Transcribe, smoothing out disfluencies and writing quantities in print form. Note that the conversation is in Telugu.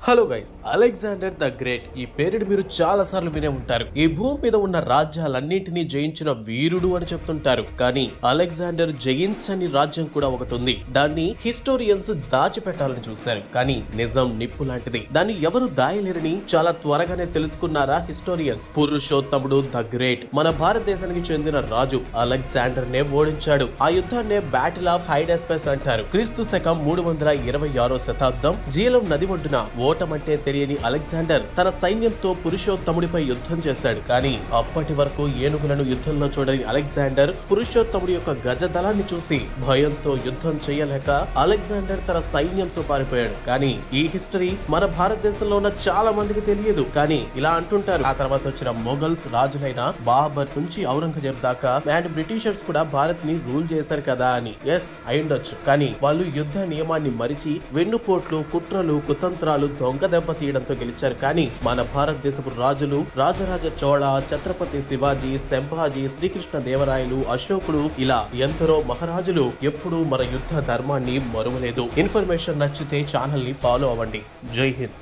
Hello guys, Alexander the great ఈ పేరుని మీరు చాలా సార్లు వినే ఉంటారు. ఈ భూమి మీద ఉన్న రాజ్యాలన్నింటినీ జయించిన వీరుడు అని చెప్తుంటారు. కానీ అలెగ్జాండర్ జయించని రాజ్యం కూడా ఒకటి ఉంది. దాన్ని హిస్టోరియన్స్ దాచిపెట్టాలని చూశారు. కానీ నిజం నిప్పు లాంటిది. దాన్ని ఎవరు దాయలేరని చాలా త్వరగానే తెలుసుకున్నారా హిస్టోరియన్స్. పురుషోత్తముడు ద గ్రేట్ మన భారతదేశానికి చెందిన రాజు అలెగ్జాండర్ నే ఓడించాడు. ఆ యుద్ధాన్నే బ్యాటిల్ ఆఫ్ హైడెస్పెస్ అంటారు. క్రీస్తు శకం 326వ శతాబ్దం జీలం నది ఒడ్డున ఓటమంటే తెలియని అలెగ్జాండర్ తన సైన్యంతో పురుషోత్తముడిపై యుద్ధం చేశాడు. కానీ అప్పటి వరకు ఏనుగులను యుద్ధంలో చూడని అలెగ్జాండర్ పురుషోత్తముడి యొక్క గజ దళాన్ని చూసి భయంతో యుద్ధం చేయలేక అలెగ్జాండర్ తన సైన్యంతో పారిపోయాడు. కానీ ఈ హిస్టరీ మన భారతదేశంలో ఉన్న చాలా మందికి తెలియదు. కానీ ఇలా అంటుంటారు, ఆ తర్వాత వచ్చిన మొఘల్స్ రాజులైన బాబర్ నుంచి ఔరంగజేబ్ దాకా అండ్ బ్రిటిషర్స్ కూడా భారత్ ని రూల్ చేశారు కదా అని. ఎస్ అయ్యుండొచ్చు. కానీ వాళ్ళు యుద్ధ నియమాన్ని మరిచి వెన్నుపోట్లు, కుట్రలు, కుతంత్రాలు, దొంగ దెబ్బ తీయడంతో గెలిచారు. కానీ మన భారతదేశపు రాజులు రాజరాజ చోళ, ఛత్రపతి శివాజీ, సంభాజీ, శ్రీకృష్ణ దేవరాయలు, అశోకుడు ఇలా ఎందరో మహారాజులు ఎప్పుడూ మన యుద్ధ ధర్మాన్ని మరువలేదు. ఇన్ఫర్మేషన్ నచ్చితే ఛానల్ ని ఫాలో అవ్వండి. జై హింద్.